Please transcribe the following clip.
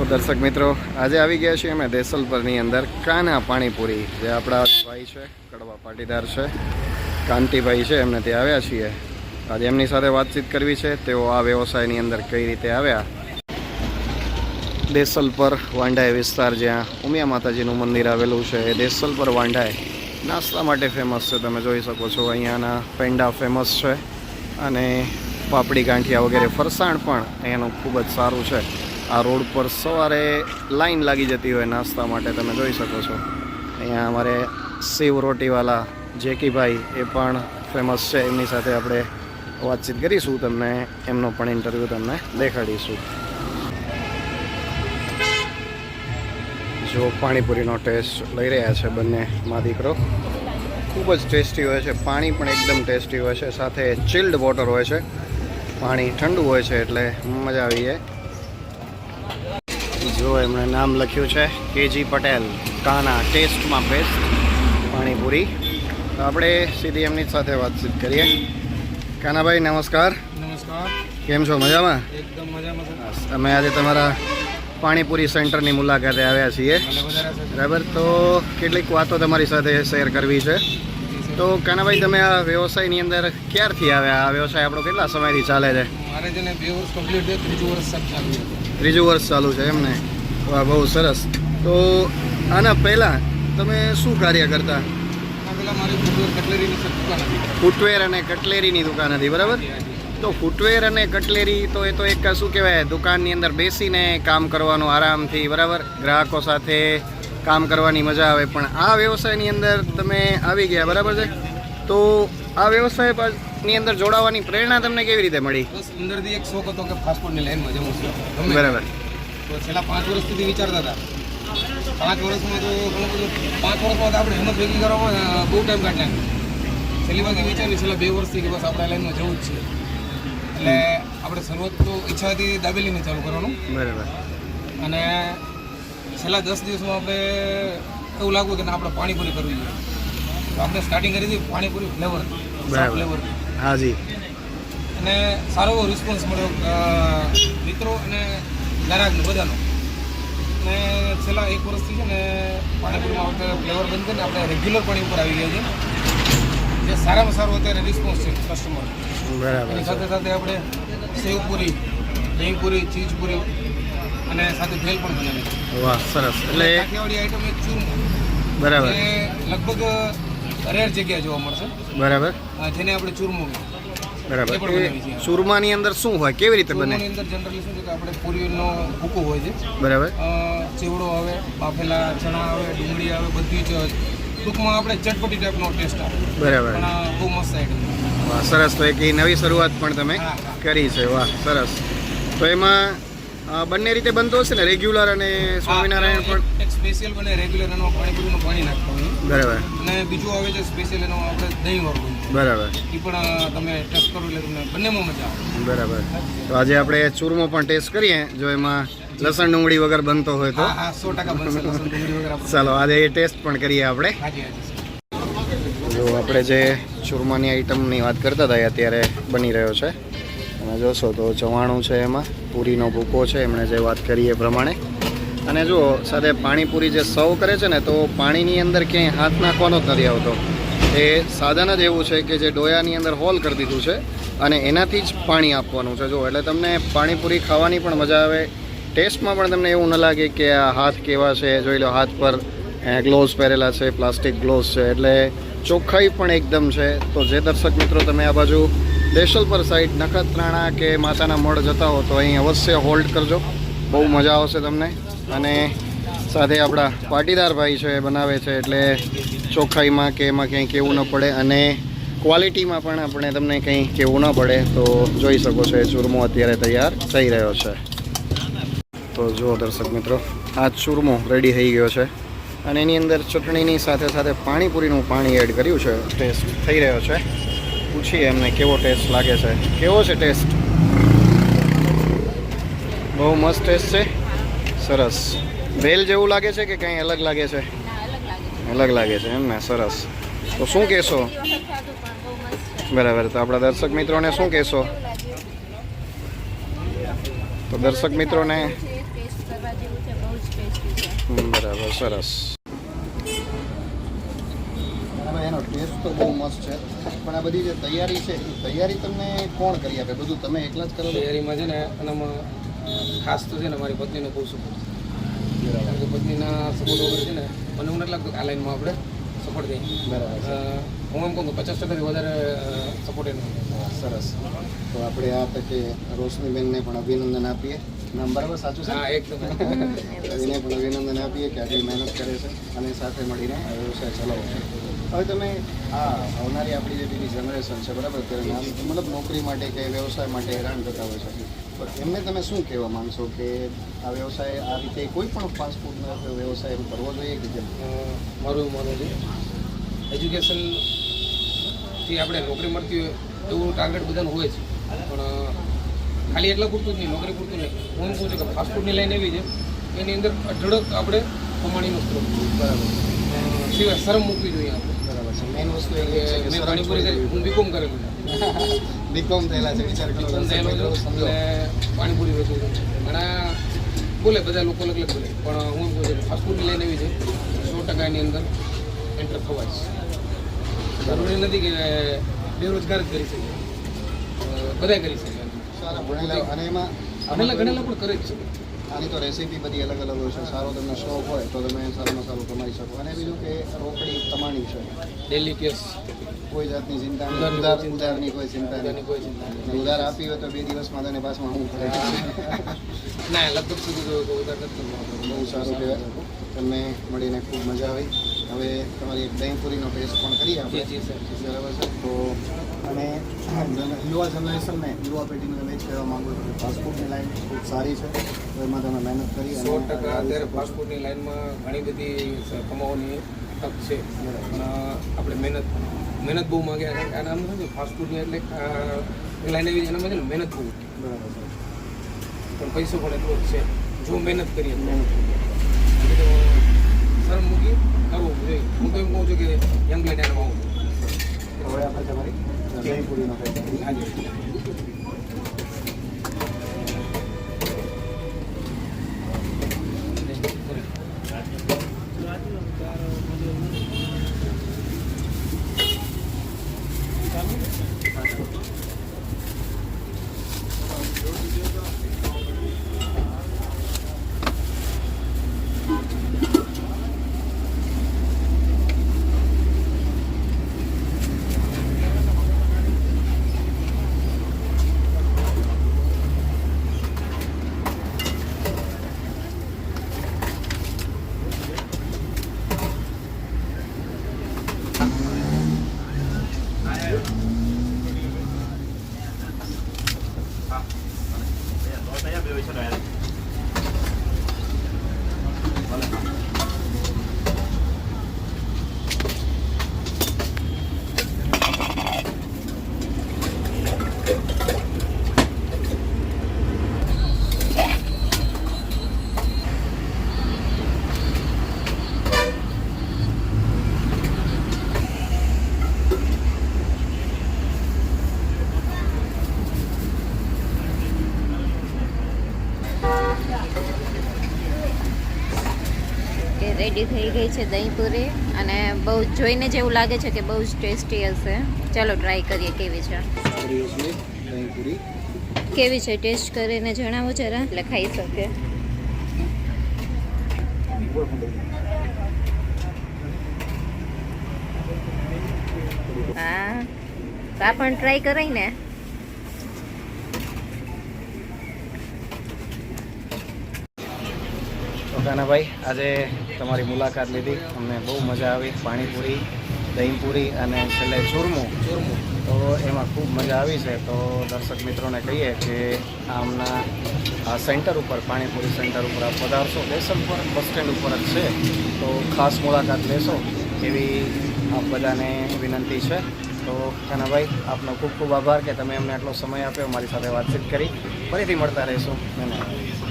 તો દર્શક મિત્રો, આજે આવી ગયા છીએ અમે દેસલપરની અંદર કાના પાણીપુરી, જે આપણા ભાઈ છે, કડવા પાટીદાર છે, કાંતિભાઈ છે, એમને ત્યાં આવ્યા છીએ. આજે એમની સાથે વાતચીત કરવી છે. તેઓ આ વ્યવસાયની અંદર કઈ રીતે આવ્યા. દેસલપર વાંઢાઈ વિસ્તાર, જ્યાં ઉમિયા માતાજીનું મંદિર આવેલું છે, એ દેસલપર વાંઢાઈ નાસ્તા માટે ફેમસ છે. તમે જોઈ શકો છો, અહીંયાના પેંડા ફેમસ છે અને પાપડી ગાંઠિયા વગેરે ફરસાણ પણ અહીંયાનું ખૂબ જ સારું છે. આ રોડ પર સવારે લાઈન લાગી જતી હોય નાસ્તા માટે, તમે જોઈ શકો છો. અહીંયા અમારે શિવ રોટીવાલા જેકીભાઈ, એ પણ ફેમસ છે. એમની સાથે આપણે વાતચીત કરીશું, તમને એમનો પણ ઇન્ટરવ્યૂ તમને દેખાડીશું. જો પાણીપુરીનો ટેસ્ટ લઈ રહ્યા છે બંને મા દીકરો. ખૂબ જ ટેસ્ટી હોય છે. પાણી પણ એકદમ ટેસ્ટી હોય છે, સાથે ચિલ્ડ વોટર હોય છે. પાણી ઠંડુ હોય છે એટલે મજા આવી જાય. જો એમણે નામ લખ્યું છે કેજી પટેલ, કાના ટેસ્ટમાં બેસ્ટ પાણીપુરી. તો આપણે સીધી એમની સાથે વાતચીત કરીએ. કાનાભાઈ નમસ્કાર. નમસ્કાર. કેમ છો? મજામાં? એકદમ મજામાં. અમે આજે તમારા પાણીપુરી સેન્ટરની મુલાકાતે આવ્યા છીએ, બરાબર? તો કેટલીક વાતો તમારી સાથે શેર કરવી છે. તો કાનાભાઈ, તમે આ વ્યવસાયની અંદર ક્યારથી આવ્યા? આ વ્યવસાય આપણો કેટલા સમયથી ચાલે છે? મારે છે ને 2 વર્ષ કમ્પ્લીટ છે, 3જું વર્ષ ચાલુ છે. 3જું વર્ષ ચાલુ છે એમને? વાહ, બહુ સરસ. તો આના પહેલાં તમે શું કાર્ય કરતા? પહેલાં મારી કટલેરીની દુકાન હતી. ફૂટવેર અને કટલેરીની દુકાન હતી, બરાબર? તો ફૂટવેર અને કટલેરી તો એ તો એક શું કહેવાય, દુકાનની અંદર બેસીને કામ કરવાનું આરામથી, બરાબર? ગ્રાહકો સાથે કામ કરવાની મજા આવે. પણ આ વ્યવસાયની અંદર તમે આવી ગયા, બરાબર છે? તો આ વ્યવસાયની અંદર જોડાવાની પ્રેરણા તમને કેવી રીતે મળી? બસ અંદરથી એક શોખ હતો કે ફાસ્ટફૂડની લાઈનમાં જવું છે, બરાબર? તો છેલ્લા 5 વર્ષથી વિચારતા હતા. 5 વર્ષમાં તો ઘણું બધું, 5 વર્ષમાં આપણે હિંમત ભેગી કરવામાં બહુ ટાઈમ કાઢી નાખ્યો. છેલ્લી બાકી વિચારી છેલ્લા 2 વર્ષથી કે બસ આપણે લાઈનમાં જવું જ છે. એટલે આપણે શરૂઆત તો ઈચ્છા હતી દાબેલીને ચાલુ કરવાનું, બરાબર. અને છેલ્લા 10 દિવસમાં આપણે એવું લાગ્યું કે આપણે પાણીપુરી કરવી જોઈએ. તો આપણે સ્ટાર્ટિંગ કરી હતી પાણીપુરી ફ્લેવર, ફ્લેવર. હા જી. અને સારો એવો રિસ્પોન્સ મળ્યો મિત્રો અને ગ્રાહકનો બધાનો. અને છેલ્લા 1 વર્ષથી છે ને પાણીપુરીમાં આપણે ફ્લેવર બંધ કરીને આપણે રેગ્યુલર પાણી ઉપર આવી ગયા છે, જે સારામાં સારો અત્યારે રિસ્પોન્સ છે કસ્ટમર. બરાબર. એની સાથે સાથે આપણે સેવપુરી, દહીંપુરી, ચીઝપુરી અને સાથે ભેલ પણ બનાવી છે. વાહ, સરસ. એટલે કાઠિયાવાડી આઈટમ એક ચૂરમું, બરાબર, એ લગભગ રેર જગ્યાએ જોવા મળશે, બરાબર, જેને આપણે ચૂરમું, બરાબર. ચૂરમાની અંદર શું હોય, કેવી રીતે બને? ચૂરમાની અંદર જનરલી શું છે કે આપણે પૂરીનો ભૂકો હોય છે, બરાબર. ચેવડો આવે, બાફેલા ચણા આવે, ડુંગળી આવે, બધી જ ટૂંકમાં આપણે ચટપટી ટાઈપનો ટેસ્ટ આવે, બરાબર. પણ બહુ મસ્ત આઈટમ. વાહ, સરસ. તો એક નવી શરૂઆત પણ તમે કરી છે. વાહ, સરસ. તો એમાં બંને રીતે બનતો હશે ને, રેગ્યુલર અને સ્વામિનારાયણ પણ? એક સ્પેશિયલ બને રેગ્યુલર, એનો પાણીપુરીનું પાણી નાખતા હોય, બરાબર. અને બીજું આવે છે સ્પેશિયલ, એનો આપણે દહીં વાળું, બરાબર. એ પણ તમે ટેસ્ટ કરો એટલે તમને બંનેમાં મજા આવે. બરાબર. તો આજે આપણે ચૂરમો પણ ટેસ્ટ કરીએ, જો એમાં લસણ ડુંગળી વગર બનતો હોય તો. હા, 100% બનશે લસણ ડુંગળી વગર. ચાલો આજે એ ટેસ્ટ પણ કરીએ આપણે. હાજી હાજી. જો આપણે જે ચૂરમાની આઈટમની વાત કરતા હતા, અત્યારે બની રહ્યો છે. તમે જોશો તો ચવાણું છે, એમાં પૂરીનો ભૂકો છે, એમણે જે વાત કરી એ પ્રમાણે. અને જો સાથે પાણીપુરી જે સર્વ કરે છે ને, તો પાણીની અંદર ક્યાંય હાથ નાખવાનો જ નથી આવતો. એ સાધન જ એવું છે કે જે ડોયાની અંદર હોલ કરી દીધું છે અને એનાથી જ પાણી આપવાનું છે. જો એટલે તમને પાણીપુરી ખાવાની પણ મજા આવે, ટેસ્ટમાં પણ તમને એવું ન લાગે કે આ હાથ કેવા છે. જોઈ લો, હાથ પર ગ્લોવ્સ પહેરેલા છે, પ્લાસ્ટિક ગ્લોવ્સ છે, એટલે ચોખ્ખાઈ પણ એકદમ છે. તો જે દર્શક મિત્રો તમે આ બાજુ દેસલપર સાઈડ નખત્રાણા કે માતાના મઢ જતા હો તો અહીં અવશ્ય હોલ્ડ કરજો, બહુ મજા આવશે તમને. અને સાથે આપણા પાટીદાર ભાઈ છે, એ બનાવે છે, એટલે ચોખ્ખાઈમાં કે એમાં કંઈ કહેવું ન પડે, અને ક્વોલિટીમાં પણ આપણે તમને કંઈ કહેવું ન પડે. તો જોઈ શકો છો, એ ચૂરમો અત્યારે તૈયાર થઈ રહ્યો છે. તો જુઓ દર્શક મિત્રો, આ ચૂરમો રેડી થઈ ગયો છે અને એની અંદર ચટણીની સાથે સાથે પાણીપુરીનું પાણી એડ કર્યું છે. ટેસ્ટ થઈ રહ્યો છે. પૂછીએ એમને કેવો ટેસ્ટ લાગે છે. કેવો છે ટેસ્ટ? બહુ મસ્ત ટેસ્ટ છે. સરસ. ભેલ જેવું લાગે છે કે કંઈ અલગ લાગે છે? અલગ લાગે છે એમ ને? સરસ. તો શું કહેશો? બરાબર. તો આપણા દર્શક મિત્રોને શું કહેશો? તો દર્શક મિત્રોને બરાબર, સરસ. અને એનો ટેસ્ટ તો બહુ મસ્ત છે, પણ આ બધી જે તૈયારી છે એ તૈયારી તમને કોણ કરી આપે? બધું તમે એકલા જ કરો છો? તૈયારીમાં છે ને એનામાં ખાસ તો છે ને મારી પત્નીનો બહુ સપોર્ટ છે. કારણ કે પત્નીના સપોર્ટ વગર છે ને મને હું નથી લાગતું કે આ લાઈનમાં આપણે સફળ થઈ. બરાબર. હું એમ કહું કે 50%થી વધારે સપોર્ટ એનો. સરસ. તો આપણે આ તકે રોશનીબેનને પણ અભિનંદન આપીએ. નામ બરાબર સાચું છે? હા, એકદમ. એને પણ અભિનંદન આપીએ કે આટલી મહેનત કરે છે અને સાથે મળીને આ વ્યવસાય ચલાવો છે. હવે તમે આ આવનારી આપણી જે બીજી જનરેશન છે, બરાબર, ત્યારે મતલબ નોકરી માટે કે વ્યવસાય માટે હેરાન થતા હોય છે, તો એમને તમે શું કહેવા માંગશો કે આ વ્યવસાય આ રીતે કોઈ પણ ફાસ્ટફૂડનો વ્યવસાય કરવો જોઈએ કે કેમ? મારું એવું માનવું છે એજ્યુકેશનથી આપણે નોકરી મળતી હોય એવું ટાર્ગેટ બધાનું હોય છે, પણ ખાલી એટલા પૂરતું જ નહીં, નોકરી પૂરતું નહીં. હું એમ કહું છું કે ફાસ્ટફૂડની લાઈન એવી છે એની અંદર અઢળક આપણે કમાણીનો સ્ત્રોત. બરાબર. સિવાય શરમ મૂકવી જોઈએ આપણે. બરાબર છે. મેઇન વસ્તુ એ છે કે મેં પાણીપુરી કરી, હું બીકોમ કરેલું છે. બીકોમ થયેલા છે, વિચાર કરો. બીકોમ થયેલો છું એટલે પાણીપુરી વેચું છું. ઘણા બોલે બધા લોકો અલગ અલગ બોલે, પણ હું એમ કહું છું કે ફાસ્ટફૂડની લાઈન એવી છે 100% એની અંદર એન્ટર થવા જ. જરૂરી નથી કે બેરોજગાર જ કરી શકે, બધા કરી શકે. સારા ભણેલા અને એમાં ઘણેલા પણ કરે જ છે. આની તો રેસીપી બધી અલગ અલગ હોય છે. સારો તમને શોખ હોય તો તમે સારામાં સારું કમાઈ શકો. અને બીજું કે રોકડી કમાણી છે, ડેલી કેસ, કોઈ જાતની ચિંતા નહીં, ઉધારની કોઈ ચિંતા નહીં. કોઈ ચિંતા નહીં. ઉધાર આપી હોય તો 2 દિવસમાં તને પાછમાં હું કરે. ના, લગભગ સુધી તો ઉધાર નથી કરવાનો. બહુ સારું કહેવાય. તમને મળીને ખૂબ મજા આવી. હવે તમારી એક દહીંપુરીનો ટેસ્ટ પણ કરીએ આપણે. જી સર. બરાબર છે. તો અને યુવા જનરેશનને, યુવા પેઢીને તમે જ કહેવા માંગો છો કે ફાસ્ટફૂડની લાઈન ખૂબ સારી છે, તો એમાં તમે મહેનત કરી 100% અત્યારે ફાસ્ટફૂડની લાઈનમાં ઘણી બધી કમાવાની તક છે, પણ આપણે મહેનત બહુ માંગ્યા. કારણ કે આના આમ નથી, ફાસ્ટફૂડની એટલે લાઈન એવી એનામાં છે ને મહેનત બહુ. બરાબર છે. પણ પૈસો પણ એટલો જ છે જો મહેનત કરીએ. તો શરમ મૂકી કરવું જોઈએ. હું તો એમ કહું છું કે યંગ લાઈન એનામાં આવું. હવે આપણે તમારી દહીંપુરીનો ટેસ્ટ કરીએ. હાજી. રેડી થઈ ગઈ છે દહીંપુરી, અને બહુ જોઈને જ એવું લાગે છે કે બહુ જ ટેસ્ટી હશે. ચાલો ટ્રાય કરીએ કેવી છે. સિરિયસલી દહીંપુરી કેવી છે ટેસ્ટ કરીને જણાવો જરા, એટલે ખાઈ શકે. હા, તો આ પણ ટ્રાય કરાય ને. કાનાભાઈ, આજે તમારી મુલાકાત લીધી, અમને બહુ મજા આવી. પાણીપુરી, દહીંપુરી અને છેલ્લે ચૂરમું, તો એમાં ખૂબ મજા આવી છે. તો દર્શક મિત્રોને કહીએ કે આમના આ સેન્ટર ઉપર, પાણીપુરી સેન્ટર ઉપર આપ પધારશો, બેસલપુર બસ સ્ટેન્ડ ઉપર જ છે, તો ખાસ મુલાકાત લેશો એવી આપ બધાને વિનંતી છે. તો કાનાભાઈ, આપનો ખૂબ ખૂબ આભાર કે તમે અમને આટલો સમય આપ્યો, મારી સાથે વાતચીત કરી. ફરીથી મળતા રહીશું. ધન્યવાદ.